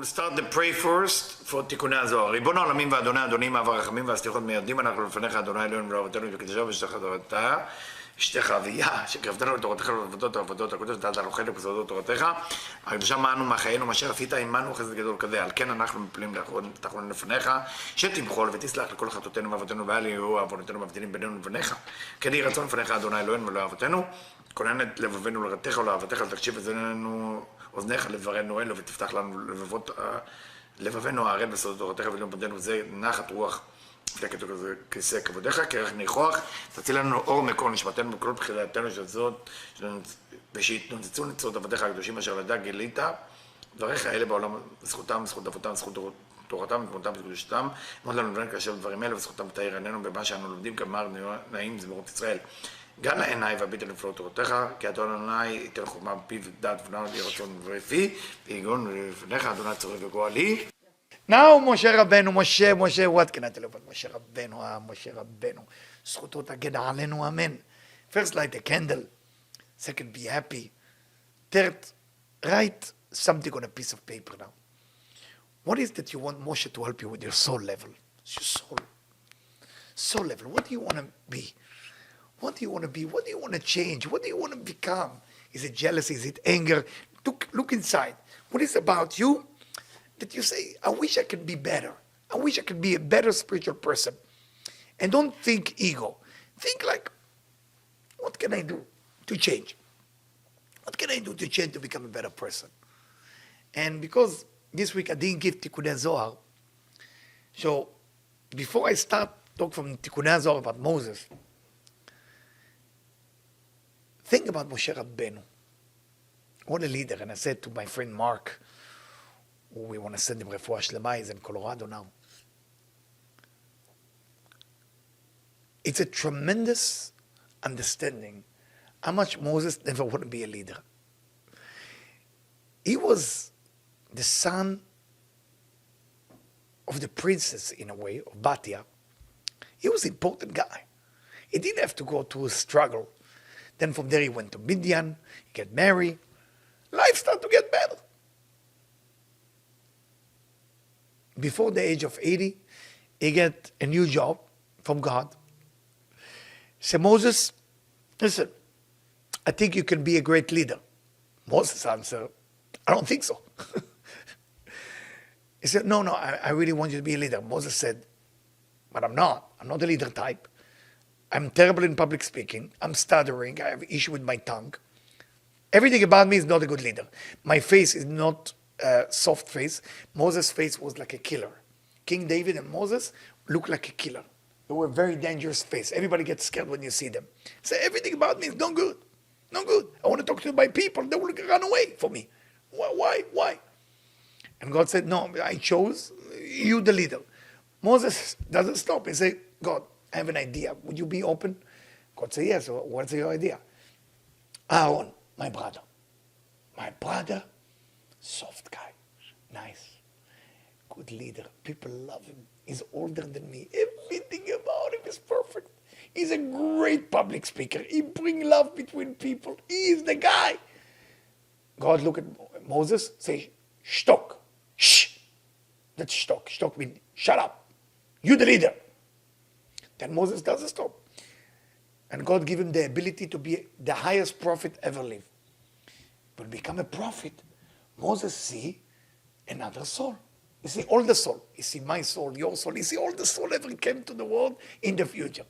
We'll start the pray first for תיקוני הזוהר. ריבון העולמים ואדוני אדונים, אב הרחמים והסליחות מיידים אנחנו לפניך, אדוני אלוהינו ולאהבתנו וקדשנו ושתך תורתה, אשתך אביה, שקרבתנו לתורתך ולעבודות הקודש, דעת הלוחד ובסודות תורתך, הקדושה מענו מחיינו, מאשר עשית עמנו חסד גדול כזה, על כן אנחנו מפלים תחתונים לפניך, שתמחול ותסלח לכל חטאותינו ואבותינו, ואל יהיו עוונותינו מבדילים בינינו לבניך, כן יהי רצון לפניך, אדוני אלוהינו ולאהבתנו, כונן את לבבנו לרתך ולאהבתך, ותקשיב אוזניך לברנו אלו, ותפתח לנו לבבנו הערל בסודות תורתך ולאום פנינו, זה נחת רוח פלקת כיסא כבודיך, כרך ניחוח, תציל לנו אור מקור נשמתנו בכל בחילתנו שזאת, ושיתנוצצו נצרות עבדיך הקדושים אשר לדע גילית, דבריך האלה בעולם, זכותם, זכות אבותם, זכות תורתם, ותמותם וקדושתם, מאוד לנו לבן כאשר דברים אלה, וזכותם תאיר עינינו במה שאנו לומדים כמר נעים זמירות ישראל. גן לעיניי והביט על נפלאות תורתך, כי אדוני ייתן חוכמה בפיו ודעת ונען יהי רצון ופי, ויגון לפניך אדוני צורך וגואלי. Now Moshe Rabeinu, Moshe, what can I tell you about Moshe Rabeinu? זכותו תגן עלינו, amen. First light a candle, second be happy, third write something on a piece of paper now. What is that you want Moshe to help you with your soul level? It's your soul level. What do you want to be? What do you want to be? What do you want to change? What do you want to become? Is it jealousy? Is it anger? Look inside. What is about you that you say, I wish I could be better. I wish I could be a better spiritual person. And don't think ego. Think like, what can I do to change? What can I do to change to become a better person? And because this week I didn't give Tikkunei Zohar, so before I start talk from Tikkunei Zohar about Moses, think about Moshe Rabeinu. What a leader. And I said to my friend Mark, who we want to send him refuah shlema, he's in Colorado now. It's a tremendous understanding how much Moses never wanted to be a leader. He was the son of the princess, in a way, of Batia. He was an important guy. He didn't have to go through a struggle. Then from there he went to Midian, he got married. Life started to get better. Before the age of 80, he got a new job from God. He said, Moses, listen, I think you can be a great leader. Moses answered, I don't think so. He said, no, I really want you to be a leader. Moses said, but I'm not. I'm not a leader type. I'm terrible in public speaking. I'm stuttering. I have an issue with my tongue. Everything about me is not a good leader. My face is not a soft face. Moses' face was like a killer. King David and Moses looked like a killer. They were a very dangerous face. Everybody gets scared when you see them. So everything about me is not good. Not good. I want to talk to my people. They will run away from me. Why? And God said, no, I chose you the leader. Moses doesn't stop. He said, God, I have an idea. Would you be open? God said, yes. What's your idea? Aaron, my brother. My brother, soft guy, nice, good leader. People love him. He's older than me. Everything about him is perfect. He's a great public speaker. He brings love between people. He is the guy. God look at Moses, say, shtok. Shh. That's shtok. Shtok means shut up. You the leader. Then Moses doesn't stop. And God gave him the ability to be the highest prophet ever lived. But become a prophet, Moses see another soul. You see all the soul. You see my soul, your soul. You see all the soul ever came to the world in the future.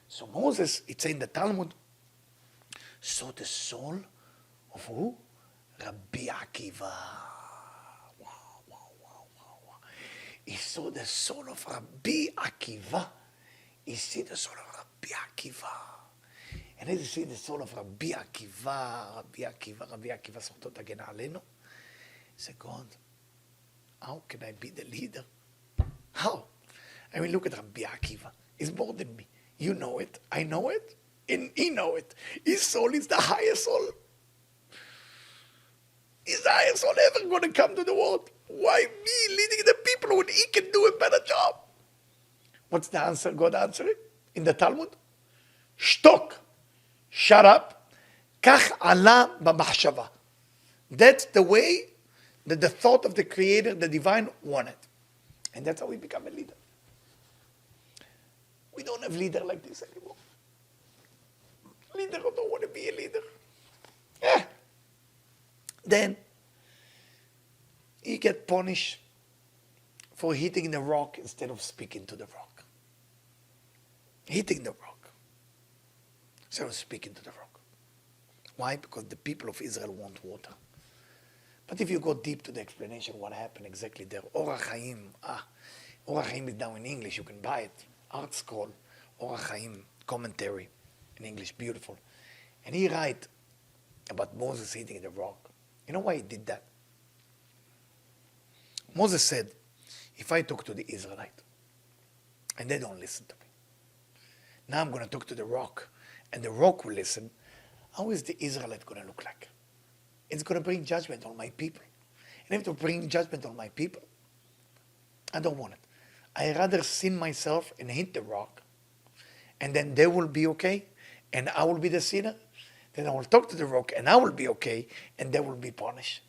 So Moses, it's in the Talmud, saw the soul of who? Rabbi Akiva. Wow. He saw the soul of Rabbi Akiva. He see the soul of Rabbi Akiva. And as you see the soul of Rabbi Akiva, זכותו תגן עלינו. He said, God, how can I be the leader? How? I mean, look at Rabbi Akiva. He's more than me. You know it. I know it. And he know it. His soul is the highest soul. He's the highest soul ever going to come to the world. Why me leading the people when he can do a better job? What's the answer? God answered it in the Talmud. Shtok. Shut up. כך עלה במחשבה. That's the way that the thought of the Creator, the Divine, wanted. And that's how we become a leader. We don't have leader like this anymore. Leader don't want to be a leader. Yeah. Then he get punished for hitting the rock instead of speaking to the rock. Hitting the rock instead of speaking to the rock. Why? Because the people of Israel want water. But if you go deep to the explanation, what happened exactly there, Orach Chaim, Orach Chaim is now in English, you can buy it, Art Scroll, Orach Chaim, commentary in English, beautiful. And he write about Moses hitting the rock. You know why he did that? Moses said, if I talk to the Israelite and they don't listen to me, now I'm going to talk to the rock and the rock will listen, how is the Israelite going to look like? It's going to bring judgment on my people. And if to bring judgment on my people, I don't want it. I rather sin myself and hit the rock, and then they will be okay, and I will be the sinner. Then I will talk to the rock, and I will be okay, and they will be punished.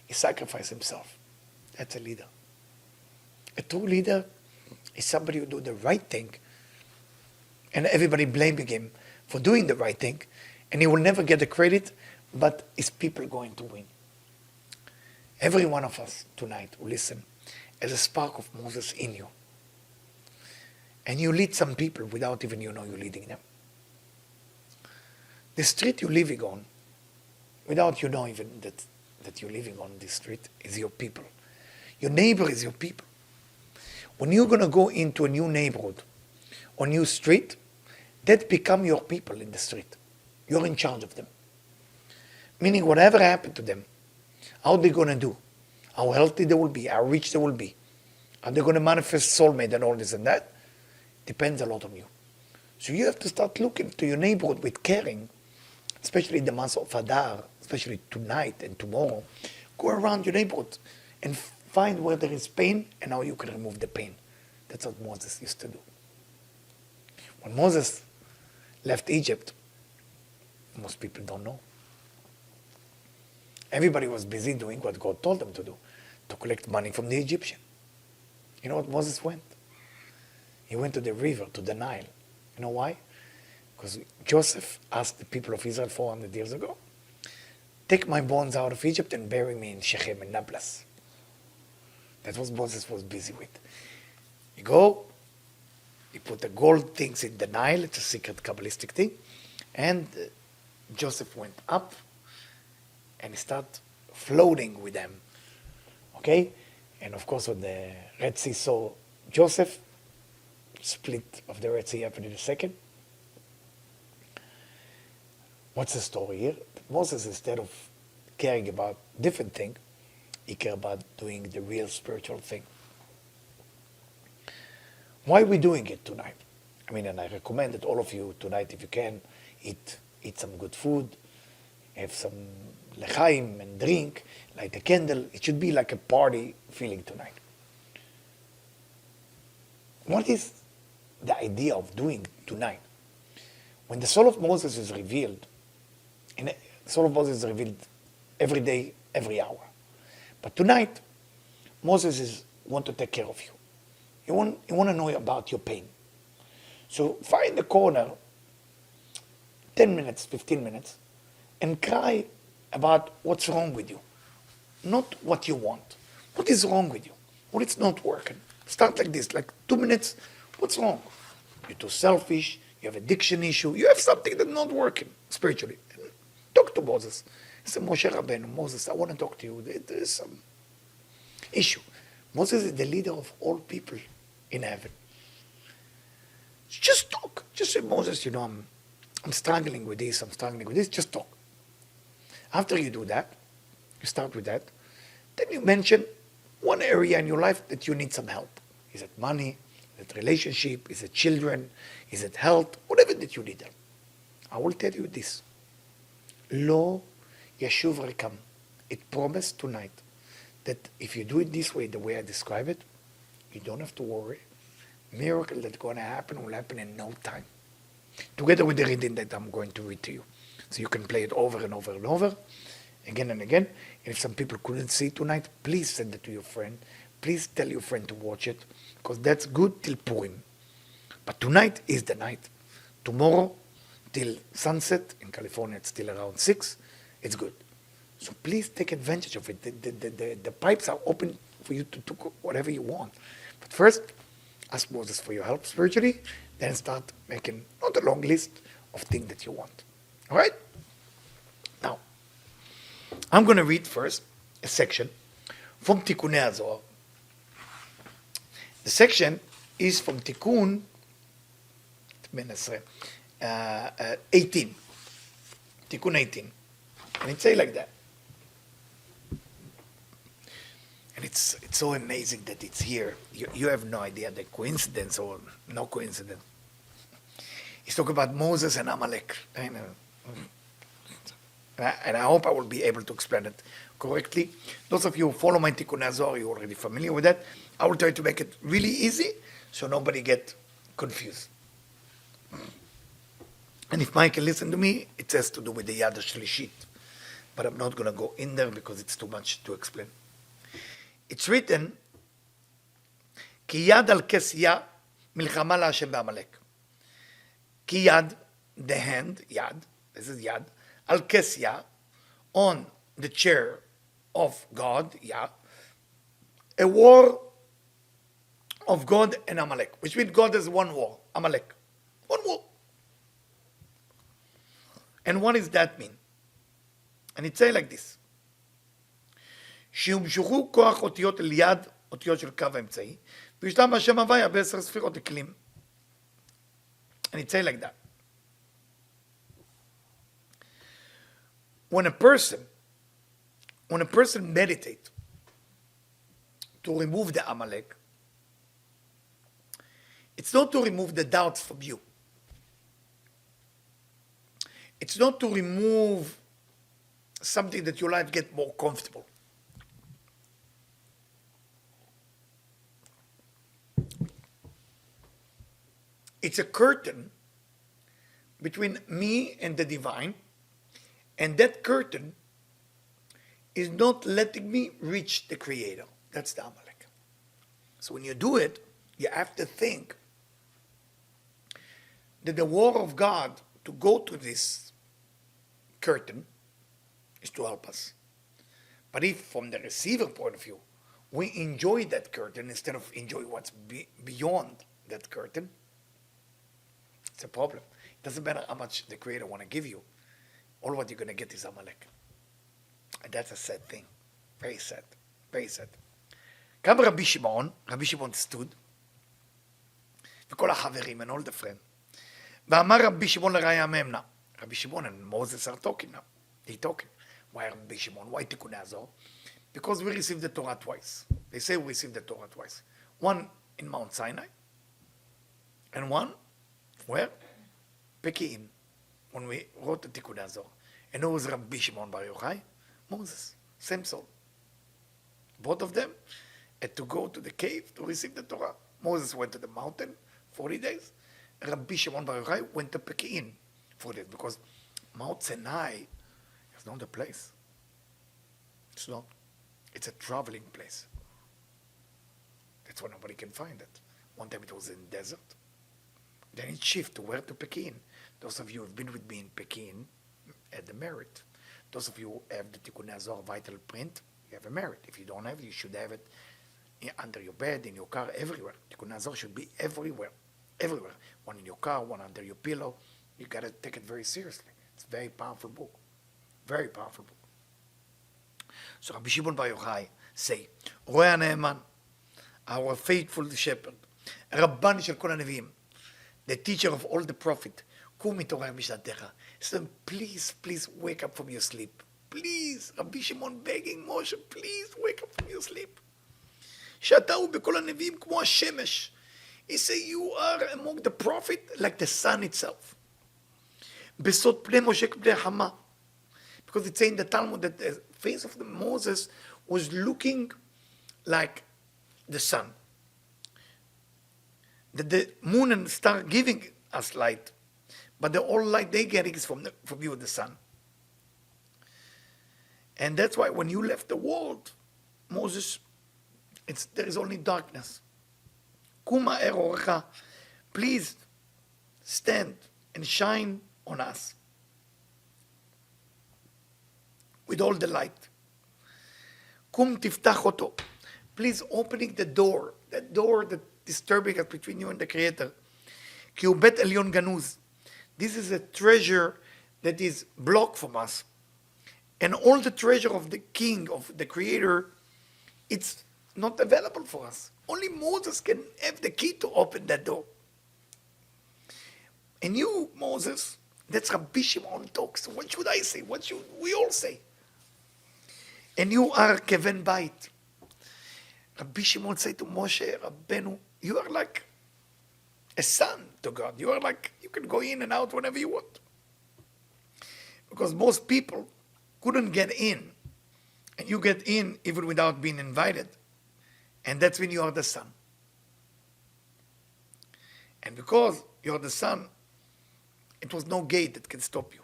He sacrificed himself. That's a leader. A true leader is somebody who do the right thing, and everybody blaming him for doing the right thing, and he will never get the credit, but his people going to win. Every one of us tonight who listen has a spark of Moses in you. And you lead some people without even you know you're leading them. The street you're living on, without you know even that you're living on this street, is your people. Your neighbor is your people. When you're going to go into a new neighborhood or new street, that become your people in the street. You're in charge of them. Meaning whatever happened to them, how they going to do, how healthy they will be, how rich they will be, are they going to manifest soulmate and all this and that, depends a lot on you. So you have to start looking to your neighborhood with caring, especially in the months of Adar, especially tonight and tomorrow. Go around your neighborhood and find where there is pain and how you can remove the pain. That's what Moses used to do. When Moses left Egypt, most people don't know. Everybody was busy doing what God told them to do, to collect money from the Egyptian. You know what Moses went? He went to the river, to the Nile. You know why? Because Joseph asked the people of Israel 400 years ago, take my bones out of Egypt and bury me in Shechem and Nablus. That's what Moses was busy with. He go, he put the gold things in the Nile, it's a secret Kabbalistic thing, and Joseph went up and he started floating with them. Okay? And of course, when the Red Sea saw Joseph, split of the Red Sea happened in a second. What's the story here? Moses, instead of caring about different thing, he cared about doing the real spiritual thing. Why are we doing it tonight? I mean, and I recommend that all of you tonight, if you can, eat some good food, have some lechaim and drink, light a candle. It should be like a party feeling tonight. What is the idea of doing tonight? When the soul of Moses is revealed, and the soul of Moses is revealed every day, every hour. But tonight, Moses want to take care of you. He want to know about your pain. So find a corner, 10 minutes, 15 minutes, and cry about what's wrong with you. Not what you want. What is wrong with you? What is not working? Start like this, like 2 minutes. What's wrong? You're too selfish. You have addiction issue. You have something that's not working spiritually. Talk to Moses. Say, Moshe Rabeinu, Moses, I want to talk to you. There is some issue. Moses is the leader of all people in heaven. Just talk. Just say, Moses, I'm struggling with this, I'm struggling with this. Just talk. After you do that, you start with that, then you mention one area in your life that you need some help. Is it money? Is it relationship? Is it children? Is it health? Whatever that you need help. I will tell you this. Lo Yashuv Rekam. It promised tonight that if you do it this way, the way I describe it, you don't have to worry. Miracle that's going to happen will happen in no time. Together with the reading that I'm going to read to you. So you can play it over and over and over, again and again. And if some people couldn't see it tonight, please send it to your friend. Please tell your friend to watch it, because that's good till Purim. But tonight is the night. Tomorrow, till sunset, in California it's still around 6, it's good. So please take advantage of it. The pipes are open for you to do whatever you want. But first, ask Moses for your help spiritually, then start making not a long list of things that you want. All right? Now, I'm going to read first a section from Tikkunei HaZohar. The section is from Tikkun 18. Tikkun 18. And it says like that. And it's so amazing that it's here. You have no idea the coincidence or no coincidence. He's talking about Moses and Amalek. And I hope I will be able to explain it correctly. Those of you who follow my Tikkunei HaZohar, you're already familiar with that. I will try to make it really easy so nobody get confused. And if Mike can listen to me, it has to do with the Yad HaShlishit. But I'm not going to go in there because it's too much to explain. It's written, Ki yad al kesya milchama laHashem ba'amalek. Ki yad, the hand, yad, this is yad, al kesya, on the chair of God, Yah, a war of God and Amalek, which means God has one war, Amalek. One war. And what does that mean? And it says like this, שיומשכו כוח אותיות אל יד, אותיות של קו האמצעי, וישלם השם הוויה ב10 ספירות הכלים. And it says like that. When a person meditates to remove the Amalek, it's not to remove the doubts from you. It's not to remove something that your life get more comfortable. It's a curtain between me and the divine, and that curtain is not letting me reach the Creator. That's the Amalek. So when you do it, you have to think that the war of God to go to this curtain is to help us. But if from the receiver point of view, we enjoy that curtain instead of enjoy what's beyond that curtain, it's a problem. It doesn't matter how much the Creator want to give you. All what you're going to get is Amalek. And that's a sad thing. Very sad. Very sad. קם רבי שמעון stood, וכל החברים and all the friends, ואמר רבי שמעון לראיה ממנה, רבי שמעון and Moses are talking now. They talking. Why רבי שמעון? Why תיקוני הזוהר? Because we received the Torah twice. They say we received the Torah twice. One in Mount Sinai, and one, where? Pekin, when we wrote the Tikkun HaZohar. And it was Rabbi Shimon Bar Yochai, Moses, same soul. Both of them had to go to the cave to receive the Torah. Moses went to the mountain 40 days. Rabbi Shimon Bar Yochai went to Pekin 40 days, because Mount Sinai is not a place. It's not. It's a traveling place. That's why nobody can find it. One time it was in the desert. Then it shifted to where? To Pekin. Those of you who have been with me in Pekin had the merit. Those of you who have the Tikkunei HaZohar vital print, you have a merit. If you don't have it, you should have it under your bed, in your car, everywhere. Tikkunei HaZohar should be everywhere. Everywhere. One in your car, one under your pillow. You got to take it very seriously. It's a very powerful book. Very powerful book. So Rabbi Shimon Bar Yochai say, רואה הנאמן, our faithful shepherd, רבן של כל הנביאים, the teacher of all the prophet, קום מתעורר משנתך. So please, please wake up from your sleep. Please, Rabbi Shimon begging Moshe, please wake up from your sleep. שאתה הוא בכל הנביאים כמו השמש. He say, you are among the prophet like the sun itself. בסוד פני משה כפני חמה. Because it's saying in the Talmud that the face of the Moses was looking like the sun. That the moon and star giving us light, but the all light they getting is from you, the sun. And that's why when you left the world, Moses, there is only darkness. Kuma erorecha, please stand and shine on us with all the light. Kum tiftach oto, please opening the door, that door that disturbing us between you and the Creator. Ki hu bet elyon ganuz. This is a treasure that is blocked from us. And all the treasure of the King, of the Creator, it's not available for us. Only Moses can have the key to open that door. And you, Moses, that's Rabbi Shimon talks. What should I say? What should we all say? And you are Keven Bait. Rabbi Shimon said to Moshe, Rabeinu, you are like a son to God. You are like, you can go in and out whenever you want. Because most people couldn't get in. And you get in even without being invited. And that's when you are the son. And because you're the son, it was no gate that can stop you.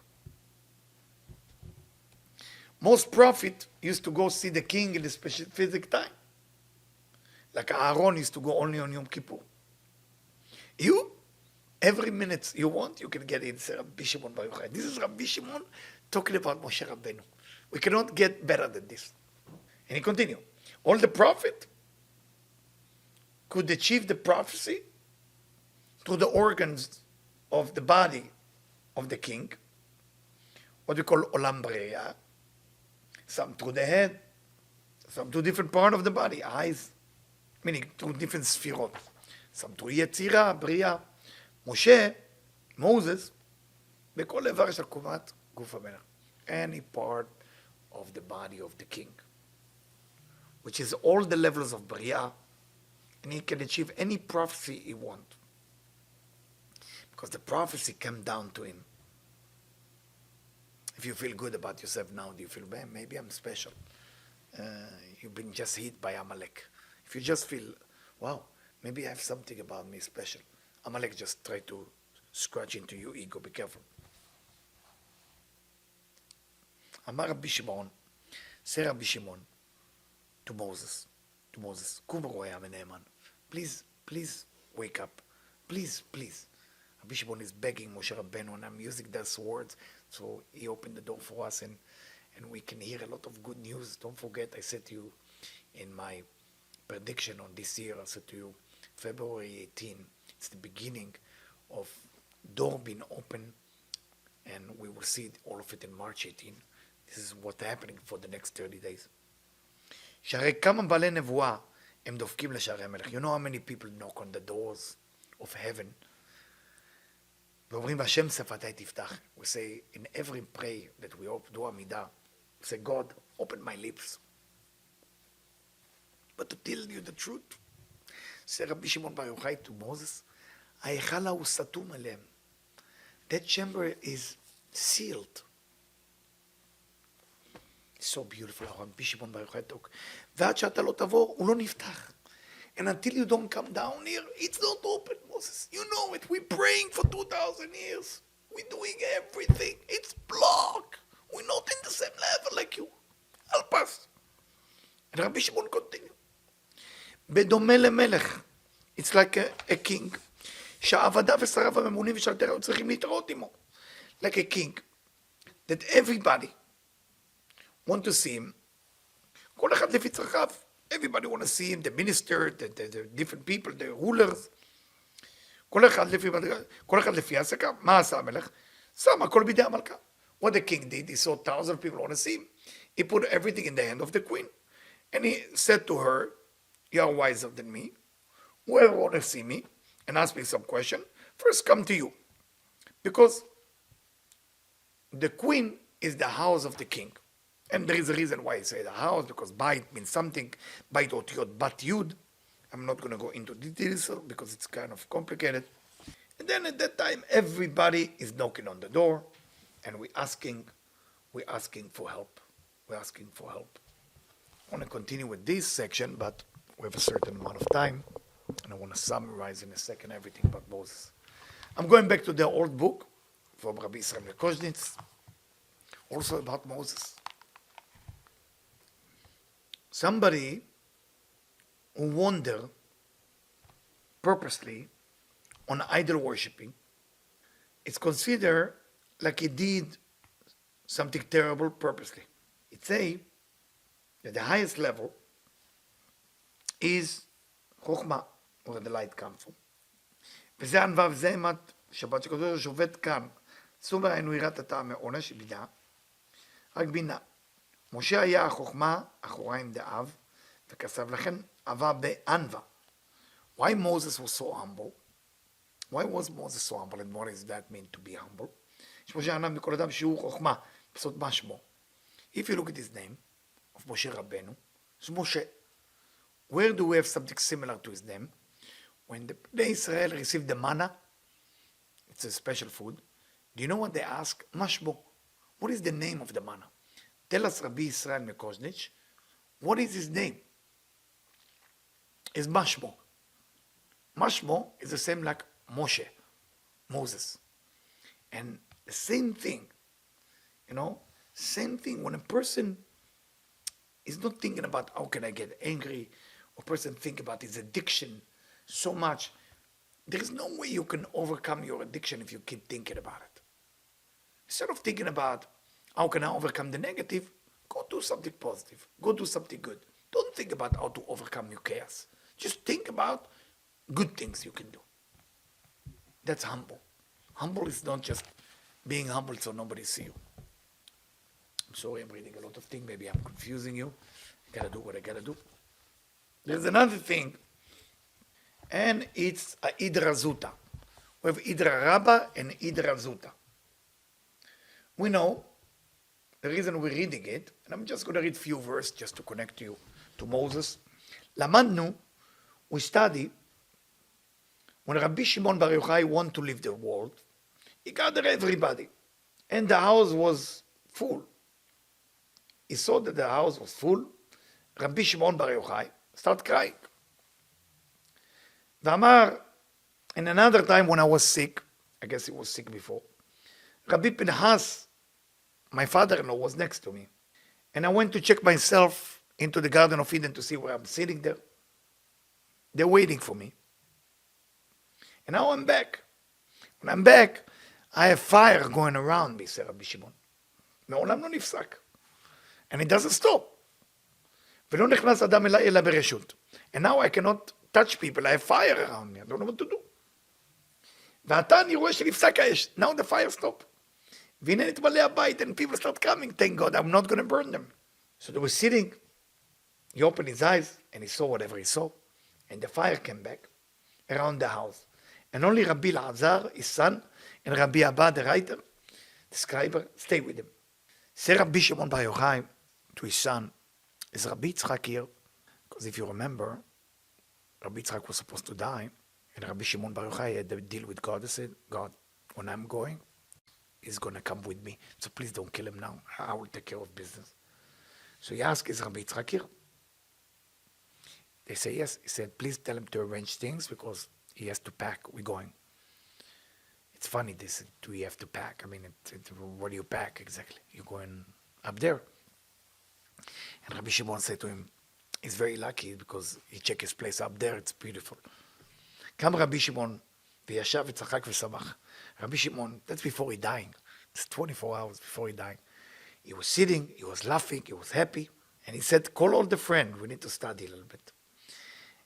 Most prophet used to go see the king in a specific time. Like Aaron used to go only on Yom Kippur. You, every minute you want, you can get in. Say Rabbi Shimon Bar Yochai. This is Rabbi Shimon talking about Moshe Rabeinu. We cannot get better than this. And he continued. All the prophet could achieve the prophecy through the organs of the body of the king, what we call Olam Breiya, some through the head, some through different part of the body, eyes, meaning through different sphirot, some through Yetzira, Bria, Moshe, Moses, בכל איבר של קומת גוף המלך, any part of the body of the king, which is all the levels of Bria, and he can achieve any prophecy he wants. Because the prophecy came down to him. If you feel good about yourself now, do you feel, man, maybe I'm special? You've been just hit by Amalek. If you just feel, wow, maybe I have something about me special. Amalek just try to scratch into your ego, be careful. אמר רבי שמעון, say רבי שמעון, to Moses, קום רואה ונאמן, please wake up, please. Rabbi Shimon is begging Moshe Rabbeinu, and I'm using those words, so he opened the door for us, and we can hear a lot of good news. Don't forget, I said to you in my prediction on this year, I said to you, February 18, it's the beginning of door being open, and we will see all of it in March 18. This is what's happening for the next 30 days. שהרי כמה בעלי נבואה הם דופקים לשערי המלך. You know how many people knock on the doors of heaven? ואומרים, והשם שפתי תפתח. We say, in every prayer that we do עמידה, we say, God, open my lips. But to tell you the truth, say רבי שמעון בר יוחאי to Moses, ההיכל ההוא סתום עליהם. That chamber is sealed. So beautiful, רבי שמעון בר יוחאי talk. ועד שאתה לא תבוא, הוא לא נפתח. And until you don't come down here, it's not open, Moses. You know it. We're praying for 2,000 years. We're doing everything. It's blocked. We're not in the same level like you. Help us. And Rabbi Shimon continued. בדומה למלך. It's like a king. שהעבדיו ושריו הממונים ושלטריו צריכים להתראות עמו. Like a king. That everybody want to see him. כל אחד לפי צרכיו. Everybody want to see him, the minister, the different people, the rulers. כל אחד לפי העסקה. מה עשה המלך? שם הכל בידי המלכה. What the king did, he saw 1,000 people want to see him. He put everything in the hand of the queen. And he said to her, you are wiser than me. Whoever want to see me and ask me some question, first come to you. Because the queen is the house of the king. And there is a reason why I say the house, because bait means something, bait otiyot, bat yud. I'm not going to go into details because it's kind of complicated. And then at that time, everybody is knocking on the door, and we're asking for help. We're asking for help. I want to continue with this section, but we have a certain amount of time, and I want to summarize in a second everything about Moses. I'm going back to the old book from Rabbi Israel Koznitz, also about Moses. somebody who wander purposely on idol worshipping, it's considered like he did something terrible purposely. It say that the highest level is חוכמה, where the light comes from. וזה ענווה וזה אימת שבת שקדוש שעובד כאן. סור בעינו יראת הטעם מעונש בינה, רק בינה. משה היה החוכמה אחוריים דאב, וכסב לכן אהבה בענווה. Why Moses was so humble? Why was Moses so humble, and what does that mean to be humble? שמשה ענה מכל אדם שהוא חוכמה, בסוד מה שמו. If you look at his name, of Moshe Rabeinu, it's Moshe. Where do we have something similar to his name? When the Israel received the manna, it's a special food. Do you know what they ask? Mashbo. What is the name of the manna? Tell us, Rabbi Israel Mekoznich, what is his name? Is Mashmo. Mashmo is the same like Moshe, Moses. And the same thing, same thing when a person is not thinking about how can I get angry, or person think about his addiction so much. There is no way you can overcome your addiction if you keep thinking about it. Instead of thinking about how can I overcome the negative, go do something positive. Go do something good. Don't think about how to overcome your chaos. Just think about good things you can do. That's humble. Humble is not just being humble so nobody see you. I'm sorry, I'm reading a lot of things. Maybe I'm confusing you. I gotta do what I gotta do. There's another thing, and it's a Idra Zuta. We have Idra Rabba and Idra Zuta. We know the reason we're reading it, and I'm just going to read a few verses just to connect you to Moses. Lamadnu, we study, when Rabbi Shimon Bar Yochai wanted to leave the world, he gathered everybody, and the house was full. He saw that the house was full. Rabbi Shimon Bar Yochai started crying. V'amar, and another time when I was sick, I guess he was sick before, Rabbi Pinhas, my father-in-law, was next to me. And I went to check myself into the Garden of Eden to see where I'm sitting there. They're waiting for me. And now I'm back. When I'm back, I have fire going around me, said Rabbi Shimon. מעולם לא נפסק. And it doesn't stop. ולא נכנס אדם אליי אלא ברשות. And now I cannot touch people. I have fire around me. I don't know what to do. ועתה אני רואה שנפסק האש. Now the fire stop. והנה נתמלא הבית, and people start coming. Thank God, I'm not going to burn them. So they were sitting. He opened his eyes, and he saw whatever he saw. And the fire came back around the house. And only Rabbi Lazar, his son, and Rabbi Abba, the writer, the scriber, stay with him. Say Rabbi Shimon Bar Yochai to his son, is Rabbi Yitzchak here? Because if you remember, Rabbi Yitzchak was supposed to die, and Rabbi Shimon Bar Yochai had to deal with God. He said, God, when I'm going, he's going to come with me. So please don't kill him now. I will take care of business. So he asked, is Rabbi Yitzchak here? They say yes. He said, please tell him to arrange things because he has to pack. We're going. It's funny, this, do we have to pack? I mean, what do you pack exactly? You're going up there. And Rabbi Shimon said to him, he's very lucky because he checked his place up there. It's beautiful. קם רבי שמעון וישב וצחק ושמח. Rabbi Shimon, that's before he dying. It's 24 hours before he dying. He was sitting, he was laughing, he was happy. And he said, call all the friends, we need to study a little bit.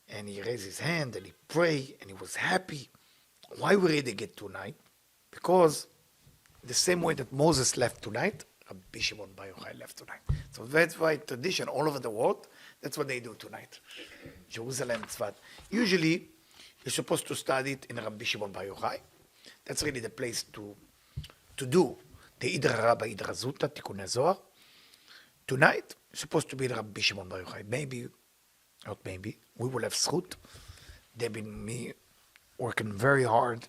And he raised his hand and he prayed and he was happy. Why we're reading it tonight? Because the same way that Moses left tonight, Rabbi Shimon Bar Yochai left tonight. So that's why tradition all over the world, that's what they do tonight. Jerusalem, Tzfat. Usually, you're supposed to study it in Rabbi Shimon Bar Yochai. That's really the place to do the Idra Rabba Idra Zuta, Tikkun Zohar. Tonight, it's supposed to be the Rabbi Shimon Bar Yochai. Maybe, not maybe, we will have zchut. They've been working very hard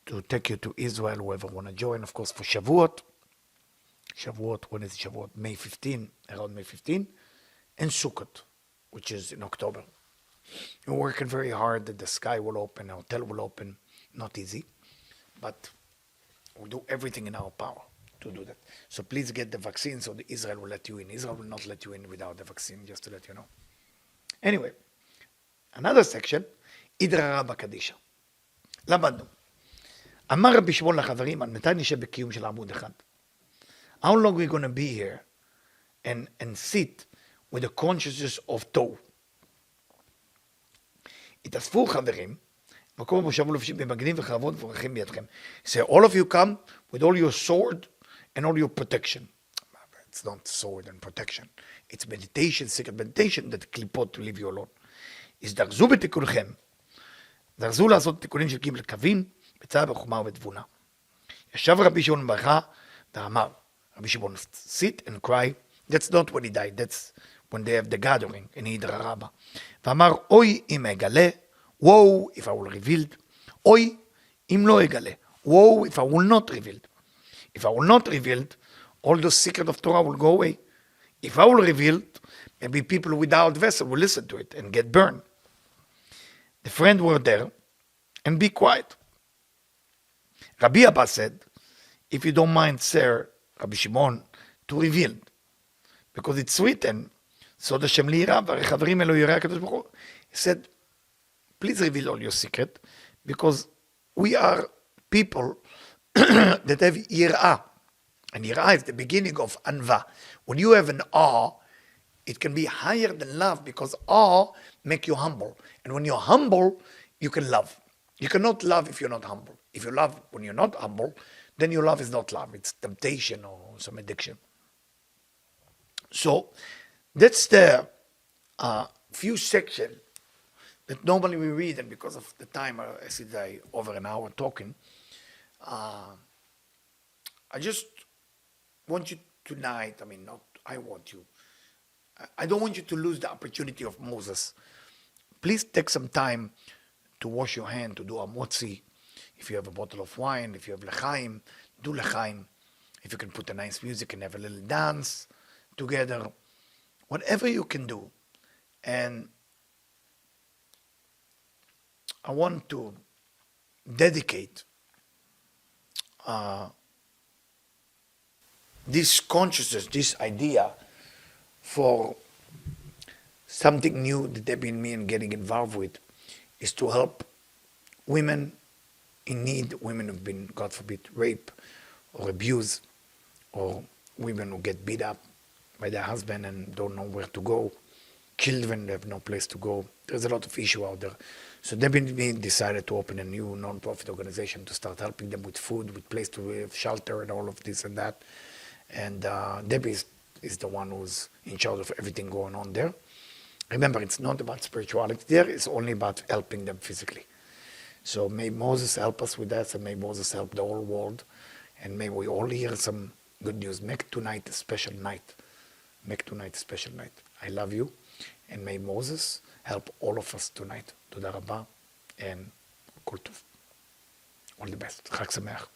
to take you to Israel, whoever want to join, of course, for Shavuot. Shavuot, when is Shavuot? May 15, around May 15. And Sukkot, which is in October. We're working very hard that the sky will open, the hotel will open. Not easy, but we'll do everything in our power. to do that. So please get the vaccine so the Israel will let you in. Israel will not let you in without the vaccine, just to let you know. Anyway, another section, אידרא רבא קדישא. למדנו. אמר רבי שמעון לחברים, על מתי נשב בקיום של עמוד אחד? How long are we going to be here and sit with the consciousness of toe? התאספו חברים, מקום מושב ולובשים במגנים וחרבות וברכים בידכם. So all of you come with all your sword and all your protection. It's not sword and protection. It's meditation, secret meditation, that קליפות to leave you alone. הזדרזו בתיקונכם. זרזו לעשות תיקונים של קיבל קווים, בצער בחומה ובתבונה. ישב רבי שמעון ברכה ואמר, רבי שמעון, sit and cry. That's not when he died, that's when they have the gathering in אידרא רבא. ואמר, אוי אם אגלה, woe if I will reveal, אוי אם לא אגלה, woe if I will not reveal. If I will not reveal, all the secret of Torah will go away. If I will reveal, maybe people without vessel will listen to it and get burned. The friends were there, and be quiet. Rabbi Abba said, if you don't mind, sir, Rabbi Shimon, to reveal, because it's written, סוד השם ליראה, והרי חברים אלוהי יראה הקדוש ברוך הוא. He said, please reveal all your secret, because we are people that have יראה. And yirah is the beginning of anva. When you have an awe, it can be higher than love, because awe make you humble. And when you're humble, you can love. You cannot love if you're not humble. If you love when you're not humble, then your love is not love. It's temptation or some addiction. So that's the few sections that normally we read, and because of the time, I said over an hour talking, I just want you tonight, I don't want you to lose the opportunity of Moses. Please take some time to wash your hand, to do a motzi. If you have a bottle of wine, if you have l'chaim, do l'chaim. If you can put a nice music and have a little dance together, whatever you can do. And I want to dedicate this consciousness, this idea, for something new that they've been me and getting involved with, is to help women in need, women who've been, God forbid, raped or abused, or women who get beat up by their husband and don't know where to go, children that have no place to go. There's a lot of issue out there. So Debbie decided to open a new non-profit organization to start helping them with food, with place to live, shelter, and all of this and that. And Debbie is the one who's in charge of everything going on there. Remember, it's not about spirituality there, it's only about helping them physically. So may Moses help us with that, and may Moses help the whole world, and may we all hear some good news. Make tonight a special night. Make tonight a special night. I love you, and may Moses help all of us tonight. תודה רבה, and כל טוב. All the best. חג שמח.